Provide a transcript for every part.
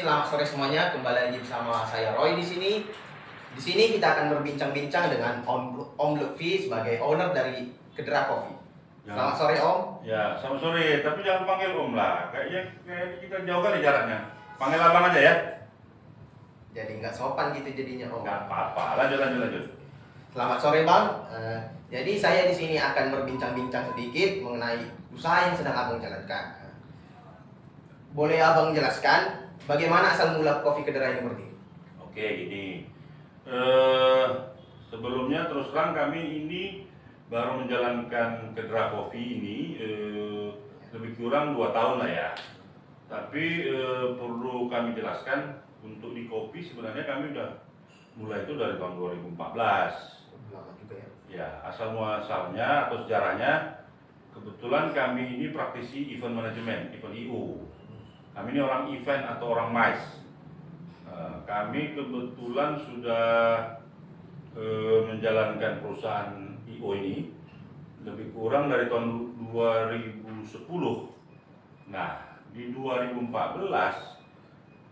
selamat sore semuanya. Kembali lagi bersama saya Roy di sini. Di sini kita akan berbincang-bincang dengan Om Lutfi sebagai owner dari Kedera Coffee. Ya. Selamat sore Om. Ya, selamat sore. Tapi jangan panggil Om lah. Kayaknya kita jauh kali jaraknya. Panggil abang aja ya. Jadi nggak sopan gitu jadinya Om. Nggak apa-apa. Lanjut. Selamat sore Bang. Jadi saya di sini akan berbincang-bincang sedikit mengenai usaha yang sedang Abang jalankan. Boleh Abang jelaskan bagaimana asal mula Kopi Kedera ini berdiri? Oke, gini. Sebelumnya terus terang kami ini baru menjalankan Kedera Coffee ini lebih kurang 2 tahun lah ya. Tapi perlu kami jelaskan untuk di kopi sebenarnya kami udah mulai itu dari tahun 2014. Lama juga ya. Ya, asal muasalnya atau sejarahnya kebetulan kami ini praktisi event management, event IO. Kami ini orang event atau orang MICE. Kami kebetulan sudah menjalankan perusahaan IO ini lebih kurang dari tahun 2010. Nah, di 2014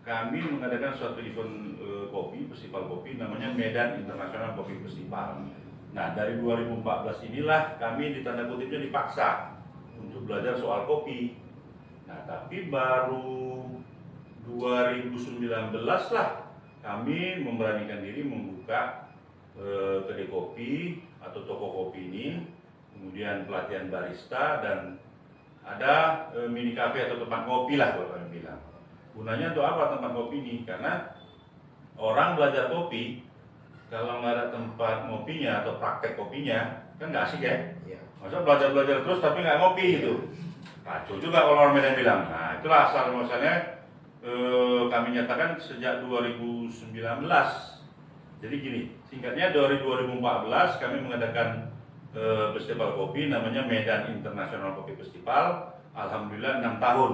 kami mengadakan suatu event kopi, festival kopi namanya Medan International Coffee Festival. Nah, dari 2014 inilah kami ditanda kutipnya dipaksa untuk belajar soal kopi. Nah, tapi baru 2019 lah kami memberanikan diri membuka kedai kopi atau toko kopi ini, kemudian pelatihan barista dan ada mini cafe atau tempat kopi lah kalau kami bilang. Gunanya untuk apa tempat kopi ini? Karena orang belajar kopi kalau nggak ada tempat ngopinya atau praktek kopinya kan nggak asik ya. Masa belajar terus tapi nggak ngopi gitu. Kacau juga kalau orang Medan bilang. Nah, itulah asal muasalnya kami nyatakan sejak 2019. Jadi gini, singkatnya dari 2014 kami mengadakan festival kopi namanya Medan International Coffee Festival. Alhamdulillah 6 tahun.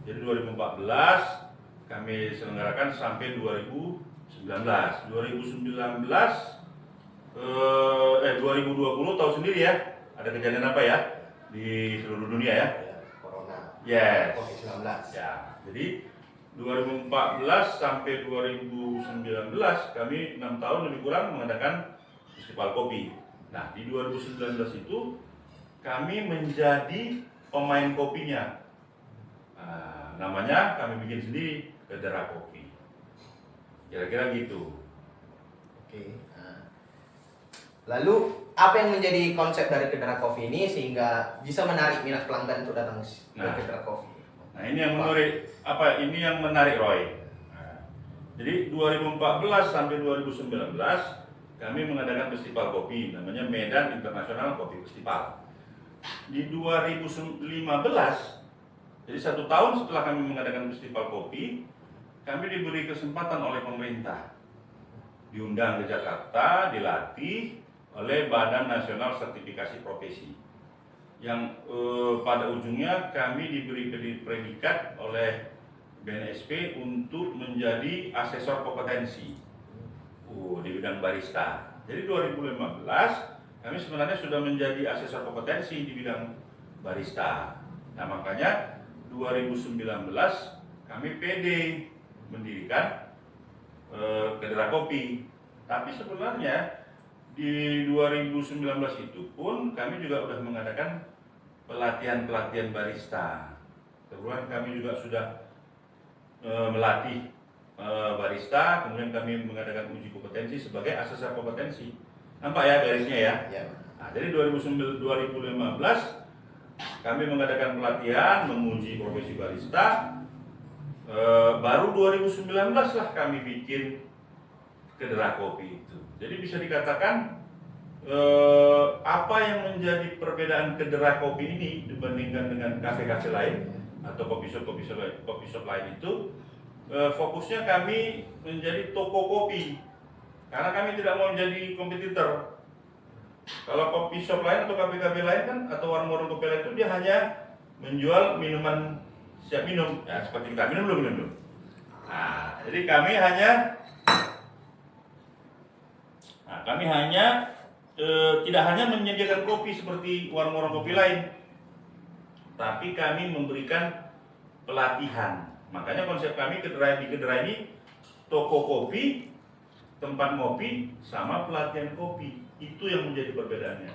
Jadi 2014 kami selenggarakan sampai 2019. 2020 tahu sendiri ya, ada kejadian apa ya di seluruh dunia ya? Yes. COVID-19. Ya, jadi 2014 sampai 2019 kami 6 tahun lebih kurang mengadakan festival kopi. Nah, di 2019 itu kami menjadi pemain kopinya. Nah, namanya kami bikin sendiri Kedera Coffee. Kira-kira gitu. Oke. Lalu apa yang menjadi konsep dari Kedera Coffee ini sehingga bisa menarik minat pelanggan untuk datang ke Kedera Coffee? Nah, ini yang menarik. Ini yang menarik Roy. Nah, jadi 2014 sampai 2019 kami mengadakan festival kopi namanya Medan International Coffee Festival. Di 2015, jadi 1 tahun setelah kami mengadakan festival kopi, kami diberi kesempatan oleh pemerintah, diundang ke Jakarta, dilatih oleh Badan Nasional Sertifikasi Profesi, yang pada ujungnya kami diberi predikat oleh BNSP untuk menjadi asesor kompetensi di bidang barista. Jadi 2015 kami sebenarnya sudah menjadi asesor kompetensi di bidang barista. Nah, makanya 2019 kami pede mendirikan Kedera Kopi. Tapi sebenarnya di 2019 itu pun kami juga sudah mengadakan pelatihan barista. Kemudian kami juga sudah melatih barista, kemudian kami mengadakan uji kompetensi sebagai asesor kompetensi. Nampak ya garisnya ya? Ya. Nah, jadi 2015 kami mengadakan pelatihan, menguji profesi barista. Baru 2019 lah kami bikin Kedera Kopi itu. Jadi bisa dikatakan apa yang menjadi perbedaan Kedera Kopi ini dibandingkan dengan kafe-kafe lain atau kopi shop lain itu, fokusnya kami menjadi toko kopi karena kami tidak mau menjadi kompetitor. Kalau kopi shop lain atau kafe-kafe lain kan atau warung-warung kopi lain itu dia hanya menjual minuman siap minum, ya seperti kita minum dulu. Nah, jadi kami hanya tidak hanya menyediakan kopi seperti warung-warung kopi lain, tapi kami memberikan pelatihan Makanya konsep kami di Kedera ini toko kopi, tempat ngopi, sama pelatihan kopi. Itu yang menjadi perbedaannya.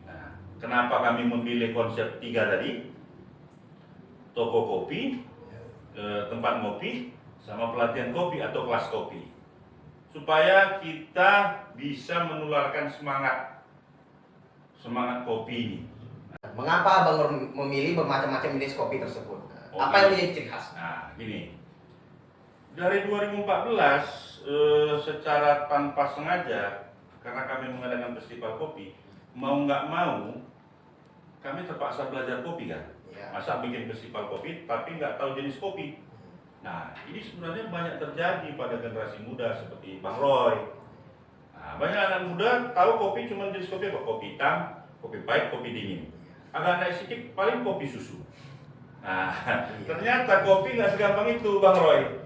Nah, kenapa kami memilih konsep 3 tadi? Toko kopi, tempat ngopi, sama pelatihan kopi atau kelas kopi. Supaya kita bisa menularkan semangat kopi ini. Mengapa abang memilih bermacam-macam jenis kopi tersebut? Apa yang menjadi ciri khas? Nah, gini. Dari 2014 secara tanpa sengaja, karena kami mengadakan festival kopi, mau nggak mau kami terpaksa belajar kopi kan. Ya. Masa bikin festival kopi tapi nggak tahu jenis kopi. Nah, ini sebenarnya banyak terjadi pada generasi muda seperti Bang Roy. Nah, banyak anak muda tahu kopi cuma jenis kopi apa? Kopi hitam, kopi pahit, kopi dingin. Agak naik sedikit paling kopi susu. Nah, ternyata kopi nggak segampang itu, Bang Roy.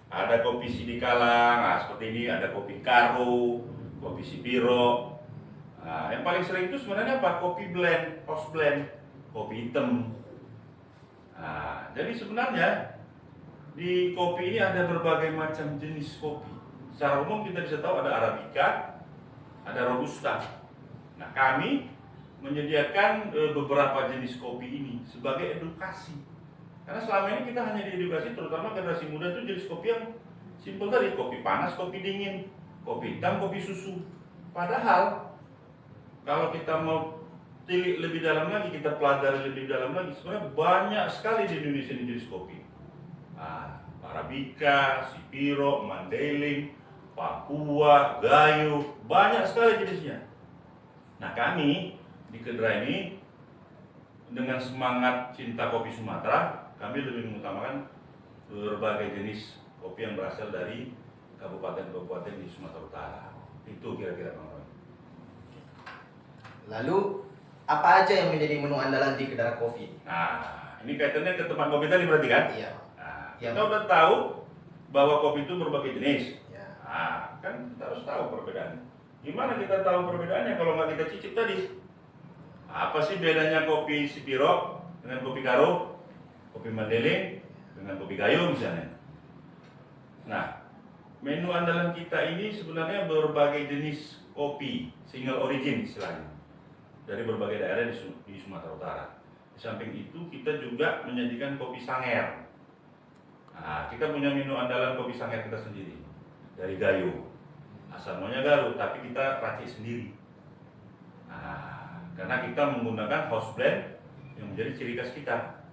Ada kopi sidikalang, nah seperti ini, ada kopi karo, kopi sipiro. Nah, yang paling sering itu sebenarnya apa? Kopi blend, house blend, kopi hitam. Nah, jadi sebenarnya di kopi ini ada berbagai macam jenis kopi. Secara umum kita bisa tahu ada Arabica, ada Robusta. Nah, kami menyediakan beberapa jenis kopi ini sebagai edukasi. Karena selama ini kita hanya diedukasi, terutama generasi muda itu jenis kopi yang simpel tadi, kopi panas, kopi dingin, kopi hitam, kopi susu. Padahal kalau kita mau tilik lebih dalam lagi, kita pelajari lebih dalam lagi, sebenarnya banyak sekali di Indonesia ini jenis kopi. Nah, Arabica, Sipiro, Mandailing, Papua, Gayo, banyak sekali jenisnya. Nah, kami di Kedera ini dengan semangat cinta kopi Sumatera, kami lebih mengutamakan berbagai jenis kopi yang berasal dari kabupaten-kabupaten di Sumatera Utara. Itu kira-kira Bang Roy. Lalu apa aja yang menjadi menu andalan di Kedera Coffee? Nah, ini kaitannya ke tempat kopi tadi berarti kan? Iya. Nah, Yang kita udah tahu bahwa kopi itu berbagai jenis. Ya. Nah, kan kita harus tahu perbedaannya. Gimana kita tahu perbedaannya kalau nggak kita cicip tadi? Apa sih bedanya kopi Sipiro dengan kopi Karo, kopi Mandailing dengan kopi Gayo misalnya? Nah, menu andalan kita ini sebenarnya berbagai jenis kopi single origin istilahnya dari berbagai daerah di Sumatera Utara. Di samping itu kita juga menyajikan kopi Sanger. Nah, kita punya menu andalan kopi Sanger kita sendiri dari Gayo. Asal namanya Garut, tapi kita racik sendiri. Nah, karena kita menggunakan house blend yang menjadi ciri khas kita.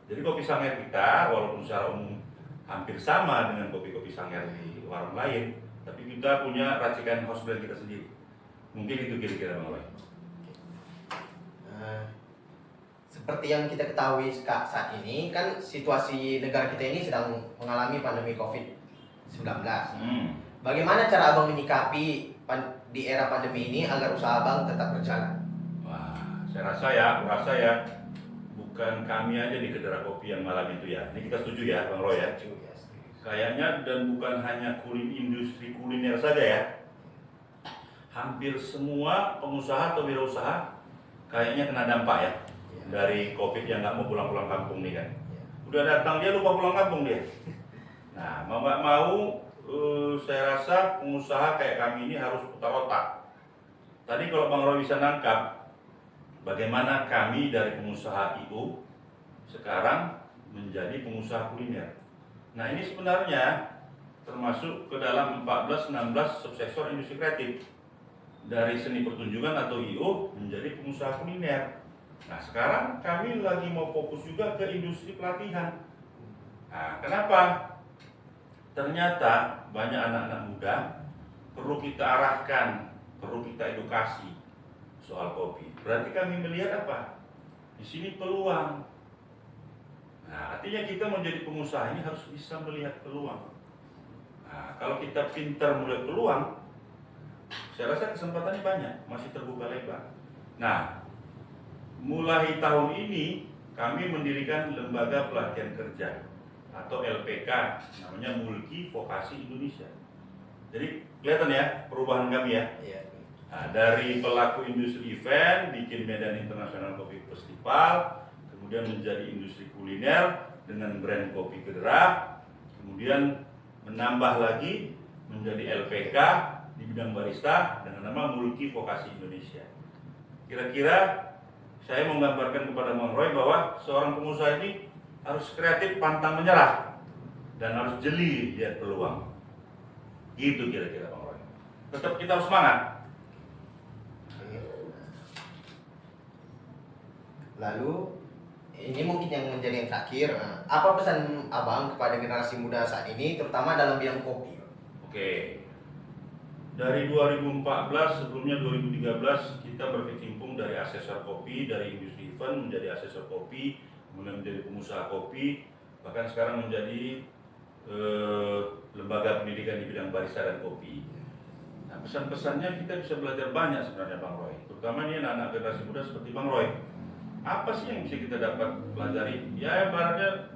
Jadi kopi Sanger kita walaupun secara umum hampir sama dengan kopi-kopi Sanger di warung lain, tapi kita punya racikan house blend kita sendiri. Mungkin itu kira-kira Bang Roy. Seperti yang kita ketahui saat ini, kan situasi negara kita ini sedang mengalami pandemi COVID-19. Bagaimana cara abang menyikapi di era pandemi ini agar usaha abang tetap berjalan? Wah, saya rasa ya, bukan kami aja di Kedera Kopi yang malam itu ya. Ini kita setuju ya, Bang Roy ya. Kayaknya dan bukan hanya industri kuliner saja ya. Hampir semua pengusaha atau wirausaha kayaknya kena dampak ya dari COVID yang nggak mau pulang-pulang kampung nih kan. Udah datang dia lupa pulang kampung dia. Nah, mau nggak mau saya rasa pengusaha kayak kami ini harus putar otak. Tadi kalau Bang Roy bisa nangkap bagaimana kami dari pengusaha IO sekarang menjadi pengusaha kuliner. Nah, ini sebenarnya termasuk ke dalam 14-16 subsektor industri kreatif. Dari seni pertunjukan atau IO menjadi pengusaha kuliner. Nah, sekarang kami lagi mau fokus juga ke industri pelatihan. Nah, kenapa? Ternyata banyak anak-anak muda perlu kita arahkan, perlu kita edukasi soal kopi. Berarti kami melihat apa? Di sini peluang. Nah, artinya kita menjadi pengusaha ini harus bisa melihat peluang. Nah, kalau kita pintar melihat peluang, saya rasa kesempatannya banyak, masih terbuka lebar. Nah, mulai tahun ini kami mendirikan lembaga pelatihan kerja atau LPK, namanya Mulki Vokasi Indonesia. Jadi kelihatan ya perubahan kami ya. Nah, dari pelaku industri event, bikin Medan International Coffee Festival, kemudian menjadi industri kuliner, dengan brand Kopi Kedera, kemudian menambah lagi menjadi LPK di bidang barista dengan nama Mulki Vokasi Indonesia. Kira-kira saya menggambarkan kepada Bang Roy bahwa seorang pengusaha ini harus kreatif, pantang menyerah, dan harus jeli lihat peluang. Gitu kira-kira Bang Roy. Tetap kita harus semangat. Lalu ini mungkin yang menjadi yang terakhir, apa pesan abang kepada generasi muda saat ini, terutama dalam bidang kopi? Oke. Dari 2014, sebelumnya 2013, kita berkecimpung dari asesor kopi, dari industri event menjadi asesor kopi, kemudian menjadi pengusaha kopi, bahkan sekarang menjadi lembaga pendidikan di bidang barista dan kopi. Nah, pesan-pesannya kita bisa belajar banyak sebenarnya Bang Roy, terutama ini anak-anak generasi muda seperti Bang Roy. Apa sih yang bisa kita dapat pelajari? Ya ibaratnya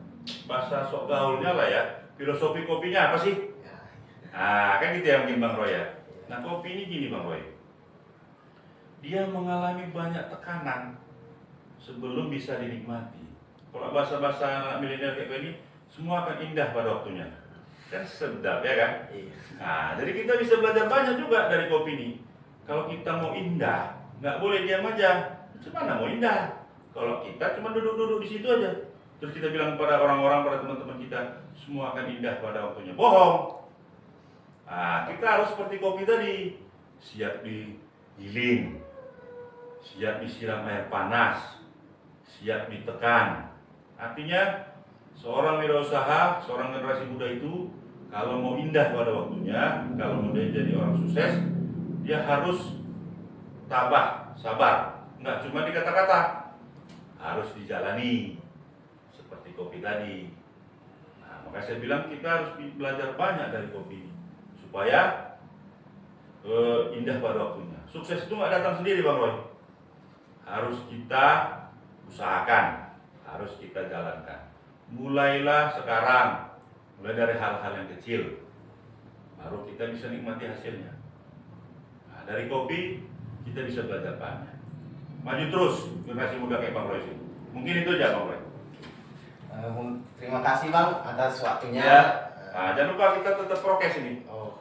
bahasa sok gaulnya lah ya, filosofi kopinya apa sih? Nah, kan gitu ya mungkin Bang Roy ya. Nah, kopi ini gini Bang Roy, dia mengalami banyak tekanan sebelum bisa dinikmati. Kalau bahasa-bahasa anak milenial kayak ini, semua akan indah pada waktunya. Kan sedap ya kan? Nah, jadi kita bisa belajar banyak juga dari kopi ini. Kalau kita mau indah, nggak boleh diam aja. Gimana mau indah? Kalau kita cuma duduk-duduk di situ aja, terus kita bilang pada orang-orang, pada teman-teman kita, semua akan indah pada waktunya. Bohong. Nah, kita harus seperti kopi tadi, siap digiling, siap disiram air panas, siap ditekan. Artinya, seorang wirausaha, seorang generasi muda itu, kalau mau indah pada waktunya, kalau mau dia jadi orang sukses, dia harus tabah, sabar. Nggak cuma di kata-kata, harus dijalani, seperti kopi tadi. Nah, maka saya bilang kita harus belajar banyak dari kopi ini, supaya indah pada waktunya. Sukses itu nggak datang sendiri Bang Roy, harus kita usahakan, harus kita jalankan. Mulailah sekarang, mulai dari hal-hal yang kecil, baru kita bisa nikmati hasilnya. Nah, dari kopi kita bisa belajar banyak. Maju terus generasi muda kayak Bang Roy sih. Mungkin itu aja Bang Roy. Terima kasih Bang atas waktunya. Ya. Nah, jangan lupa kita tetap prokes ini. Oh,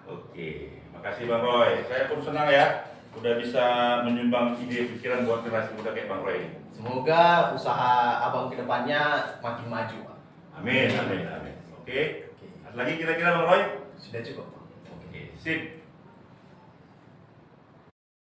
Oke, makasih Bang Roy. Saya pun senang ya, udah bisa menyumbang ide pikiran buat generasi muda kayak Bang Roy ini. Semoga usaha abang kedepannya makin maju, Bang. Amin, amin, amin. Oke. Ada lagi kira-kira Bang Roy? Sudah cukup, Bang. Oke, sip.